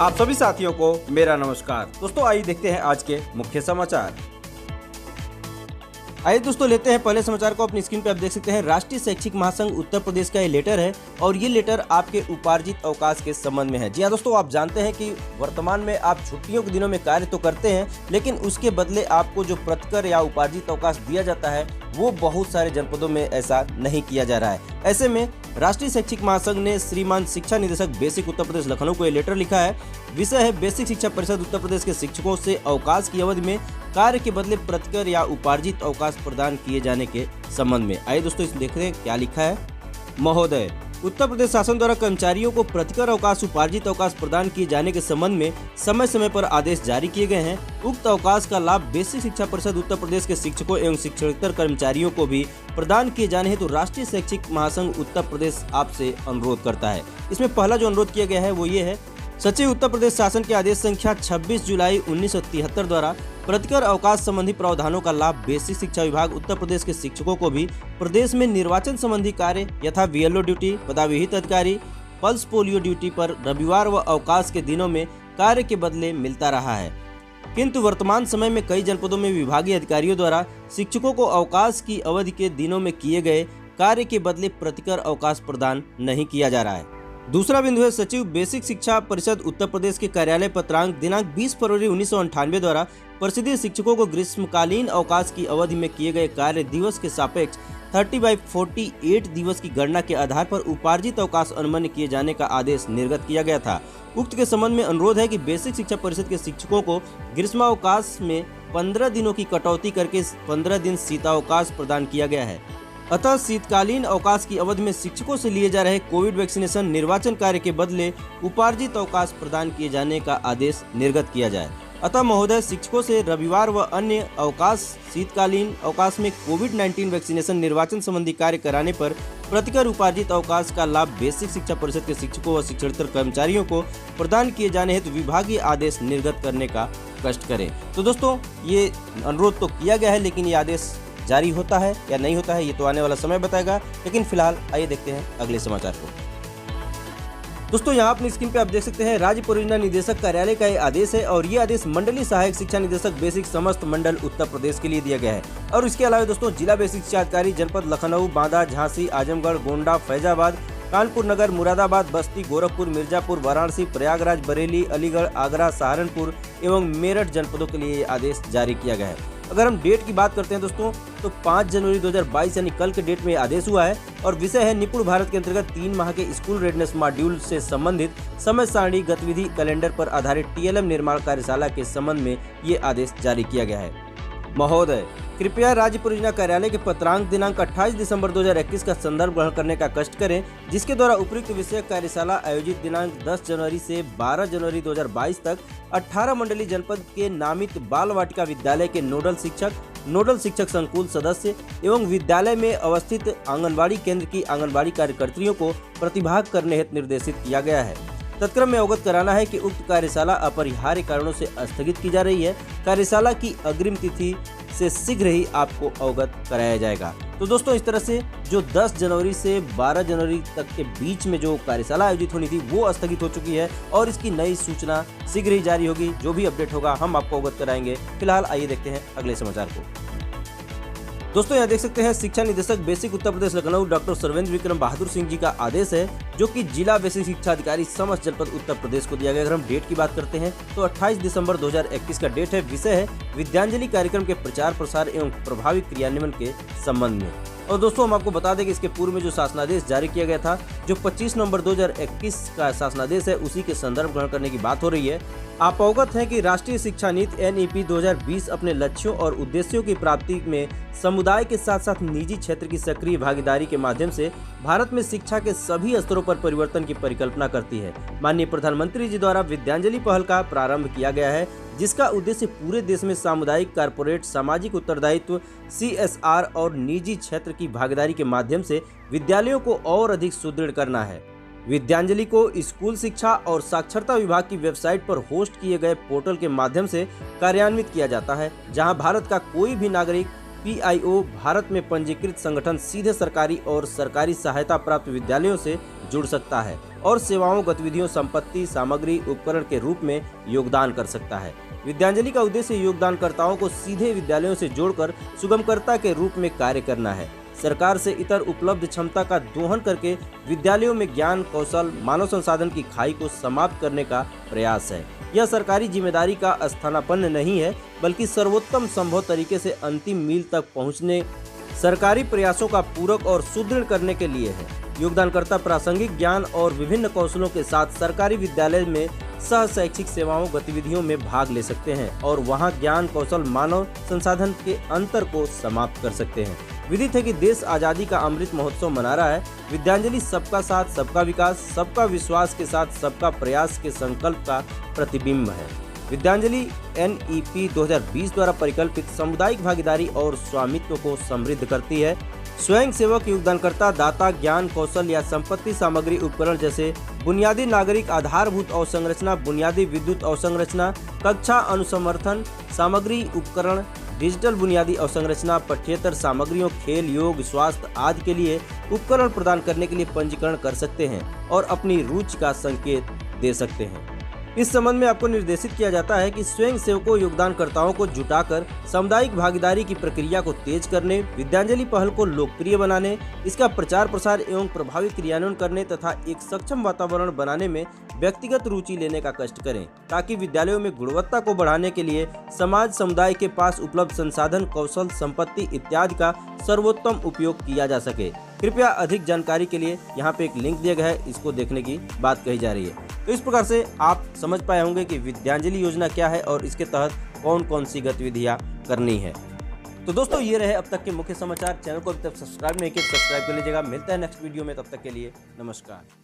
आप सभी साथियों को मेरा नमस्कार। दोस्तों आइए देखते हैं आज के मुख्य समाचार। आइए दोस्तों लेते हैं पहले समाचार को। अपनी स्क्रीन पे आप देख सकते हैं राष्ट्रीय शैक्षिक महासंघ उत्तर प्रदेश का ये लेटर है और ये लेटर आपके उपार्जित अवकाश के संबंध में है। जी हाँ दोस्तों, आप जानते हैं कि वर्तमान में आप छुट्टियों के दिनों में कार्य तो करते हैं, लेकिन उसके बदले आपको जो प्रतिकर या उपार्जित अवकाश दिया जाता है वो बहुत सारे जनपदों में ऐसा नहीं किया जा रहा है। ऐसे में राष्ट्रीय शैक्षिक महासंघ ने श्रीमान शिक्षा निदेशक बेसिक उत्तर प्रदेश लखनऊ को ये लेटर लिखा है। विषय है बेसिक शिक्षा परिषद उत्तर प्रदेश के शिक्षकों से अवकाश की अवधि में कार्य के बदले प्रतिकर या उपार्जित अवकाश प्रदान किए जाने के संबंध में। आइए दोस्तों इस देखते हैं क्या लिखा है। महोदय, उत्तर प्रदेश शासन द्वारा कर्मचारियों को प्रतिकर अवकाश उपार्जित अवकाश प्रदान किए जाने के संबंध में समय समय पर आदेश जारी किए गए हैं। उक्त अवकाश का लाभ बेसिक शिक्षा परिषद उत्तर प्रदेश के शिक्षकों एवं शिक्षकेतर कर्मचारियों को भी प्रदान किए जाने हेतु राष्ट्रीय शैक्षिक महासंघ उत्तर प्रदेश आपसे अनुरोध करता है। इसमें पहला जो अनुरोध किया गया है वो ये है, सचिव उत्तर प्रदेश शासन के आदेश संख्या 26 जुलाई 1973 द्वारा प्रतिकर अवकाश संबंधी प्रावधानों का लाभ बेसिक शिक्षा विभाग उत्तर प्रदेश के शिक्षकों को भी प्रदेश में निर्वाचन संबंधी कार्य यथा बीएलओ ड्यूटी, पदाविहित अधिकारी, पल्स पोलियो ड्यूटी पर रविवार व अवकाश के दिनों में कार्य के बदले मिलता रहा है। किंतु वर्तमान समय में कई जनपदों में विभागीय अधिकारियों द्वारा शिक्षकों को अवकाश की अवधि के दिनों में किए गए कार्य के बदले प्रतिकर अवकाश प्रदान नहीं किया जा रहा है। दूसरा बिंदु है, सचिव बेसिक शिक्षा परिषद उत्तर प्रदेश के कार्यालय पत्रांक दिनांक 20 फरवरी 1998 द्वारा परिषदीय शिक्षकों को ग्रीष्मकालीन अवकाश की अवधि में किए गए कार्य दिवस के सापेक्ष 30/48 दिवस की गणना के आधार पर उपार्जित अवकाश अनुमन्य किए जाने का आदेश निर्गत किया गया था। उक्त के संबंध में अनुरोध है कि बेसिक शिक्षा परिषद के शिक्षकों को ग्रीष्मावकाश में 15 दिनों की कटौती करके 15 दिन शीतावकाश प्रदान किया गया है। अतः शीतकालीन अवकाश की अवधि में शिक्षकों से लिए जा रहे कोविड वैक्सीनेशन निर्वाचन कार्य के बदले उपार्जित अवकाश प्रदान किए जाने का आदेश निर्गत किया जाए। अतः महोदय, शिक्षकों से रविवार व अन्य अवकाश शीतकालीन अवकाश में कोविड-19 वैक्सीनेशन निर्वाचन संबंधी कार्य कराने पर प्रतिकर उपार्जित अवकाश का लाभ बेसिक शिक्षा परिषद के शिक्षकों व शिक्षकेतर कर्मचारियों को प्रदान किए जाने हेतु विभागीय आदेश निर्गत करने का कष्ट करें। तो दोस्तों ये अनुरोध तो किया गया है, लेकिन ये आदेश जारी होता है या नहीं होता है ये तो आने वाला समय बताएगा। लेकिन फिलहाल आइए देखते हैं अगले समाचार को। दोस्तों यहाँ अपनी स्क्रीन पे आप देख सकते हैं राज्य परियोजना निदेशक कार्यालय का ये आदेश है और ये आदेश मंडलीय सहायक शिक्षा निदेशक बेसिक समस्त मंडल उत्तर प्रदेश के लिए दिया गया है। और इसके अलावा दोस्तों जिला बेसिक शिक्षा अधिकारी जनपद लखनऊ, बांदा, झांसी, आजमगढ़, गोंडा, फैजाबाद, कानपुर नगर, मुरादाबाद, बस्ती, गोरखपुर, मिर्जापुर, वाराणसी, प्रयागराज, बरेली, अलीगढ़, आगरा, सहारनपुर एवं मेरठ जनपदों के लिए ये आदेश जारी किया गया है। अगर हम डेट की बात करते हैं दोस्तों तो 5 जनवरी 2022 यानी कल के डेट में आदेश हुआ है और विषय है निपुण भारत के अंतर्गत 3 माह के स्कूल रेडनेस मॉड्यूल से संबंधित समय सारणी गतिविधि कैलेंडर पर आधारित टीएलएम निर्माण कार्यशाला के संबंध में ये आदेश जारी किया गया है। महोदय, कृपया राज्य परियोजना कार्यालय के पत्रांक दिनांक 28 दिसंबर 2021 का संदर्भ ग्रहण करने का कष्ट करें, जिसके द्वारा उपयुक्त विषय कार्यशाला आयोजित दिनांक 10 जनवरी से 12 जनवरी 2022 तक 18 मंडलीय जनपद के नामित बाल वाटिका विद्यालय के नोडल शिक्षक संकुल सदस्य एवं विद्यालय में अवस्थित आंगनबाड़ी केंद्र की आंगनबाड़ी कार्यकर्त्रियों को प्रतिभाग करने हेतु निर्देशित किया गया है। तत्क्रम में अवगत कराना है कि उक्त कार्यशाला अपरिहार्य कारणों से स्थगित की जा रही है। कार्यशाला की अग्रिम तिथि से शीघ्र ही आपको अवगत कराया जाएगा। तो दोस्तों इस तरह से जो 10 जनवरी से 12 जनवरी तक के बीच में जो कार्यशाला आयोजित होनी थी वो स्थगित हो चुकी है और इसकी नई सूचना शीघ्र ही जारी होगी। जो भी अपडेट होगा हम आपको अवगत कराएंगे। फिलहाल आइए देखते हैं अगले समाचार को। दोस्तों यहाँ देख सकते हैं शिक्षा निदेशक बेसिक उत्तर प्रदेश लखनऊ डॉक्टर सर्वेंद्र विक्रम बहादुर सिंह जी का आदेश है, जो कि जिला बेसिक शिक्षा अधिकारी समस्त जनपद उत्तर प्रदेश को दिया गया। अगर हम डेट की बात करते हैं तो 28 दिसंबर 2021 का डेट है। विषय है विद्यांजलि कार्यक्रम के प्रचार प्रसार एवं प्रभावी क्रियान्वयन के संबंध में। और दोस्तों हम आपको बता दें कि इसके पूर्व में जो शासनादेश जारी किया गया था, जो 25 नवंबर 2021 का शासनादेश है, उसी के संदर्भ ग्रहण करने की बात हो रही है। आप अवगत हैं कि राष्ट्रीय शिक्षा नीति NEP 2020 अपने लक्ष्यों और उद्देश्यों की प्राप्ति में समुदाय के साथ साथ निजी क्षेत्र की सक्रिय भागीदारी के माध्यम से भारत में शिक्षा के सभी स्तरों पर परिवर्तन की परिकल्पना करती है। माननीय प्रधानमंत्री जी द्वारा विद्यांजलि पहल का प्रारंभ किया गया है, जिसका उद्देश्य पूरे देश में सामुदायिक, कारपोरेट, सामाजिक उत्तरदायित्व, CSR और निजी क्षेत्र की भागीदारी के माध्यम से विद्यालयों को और अधिक सुदृढ़ करना है। विद्यांजलि को स्कूल शिक्षा और साक्षरता विभाग की वेबसाइट पर होस्ट किए गए पोर्टल के माध्यम से कार्यान्वित किया जाता है, जहां भारत का कोई भी नागरिक PIO भारत में पंजीकृत संगठन सीधे सरकारी और सरकारी सहायता प्राप्त विद्यालयों से जुड़ सकता है और सेवाओं, गतिविधियों, संपत्ति, सामग्री, उपकरण के रूप में योगदान कर सकता है। विद्यांजलि का उद्देश्य योगदानकर्ताओं को सीधे विद्यालयों से जोड़कर सुगमकर्ता के रूप में कार्य करना है। सरकार से इतर उपलब्ध क्षमता का दोहन करके विद्यालयों में ज्ञान, कौशल, मानव संसाधन की खाई को समाप्त करने का प्रयास है। यह सरकारी जिम्मेदारी का स्थानापन्न नहीं है, बल्कि सर्वोत्तम संभव तरीके से अंतिम मील तक पहुंचने सरकारी प्रयासों का पूरक और सुदृढ़ करने के लिए है। योगदानकर्ता प्रासंगिक ज्ञान और विभिन्न कौशलों के साथ सरकारी विद्यालय में सह शैक्षिक सेवाओं, गतिविधियों में भाग ले सकते हैं और वहां ज्ञान, कौशल, मानव संसाधन के अंतर को समाप्त कर सकते हैं। विदित है कि देश आजादी का अमृत महोत्सव मना रहा है। विद्यांजलि सबका साथ, सबका विकास, सबका विश्वास के साथ सबका प्रयास के संकल्प का प्रतिबिंब है। विद्यांजलि NEP 2020 द्वारा परिकल्पित सामुदायिक भागीदारी और स्वामित्व को समृद्ध करती है। स्वयं सेवक, योगदानकर्ता, दाता ज्ञान, कौशल या संपत्ति, सामग्री, उपकरण जैसे बुनियादी नागरिक आधारभूत अवसंरचना, बुनियादी विद्युत अवसंरचना, कक्षा अनुसमर्थन सामग्री, उपकरण, डिजिटल बुनियादी अवसंरचना, पठ्येतर सामग्रियों, खेल, योग, स्वास्थ्य आदि के लिए उपकरण प्रदान करने के लिए पंजीकरण कर सकते हैं और अपनी रुचि का संकेत दे सकते हैं। इस संबंध में आपको निर्देशित किया जाता है कि स्वयं सेवकों, योगदानकर्ताओं को जुटाकर सामुदायिक भागीदारी की प्रक्रिया को तेज करने, विद्यांजलि पहल को लोकप्रिय बनाने, इसका प्रचार प्रसार एवं प्रभावी क्रियान्वयन करने तथा एक सक्षम वातावरण बनाने में व्यक्तिगत रुचि लेने का कष्ट करें, ताकि विद्यालयों में गुणवत्ता को बढ़ाने के लिए समाज, समुदाय के पास उपलब्ध संसाधन, कौशल, संपत्ति इत्यादि का सर्वोत्तम उपयोग किया जा सके। कृपया अधिक जानकारी के लिए यहाँ पे एक लिंक दिया गया है, इसको देखने की बात कही जा रही है। तो इस प्रकार से आप समझ पाए होंगे कि विद्यांजलि योजना क्या है और इसके तहत कौन कौन सी गतिविधियां करनी है। तो दोस्तों, ये रहे अब तक के मुख्य समाचार। चैनल को अभी तक सब्सक्राइब नहीं किया, सब्सक्राइब कर लीजिएगा। मिलता है नेक्स्ट वीडियो में, तब तक के लिए नमस्कार।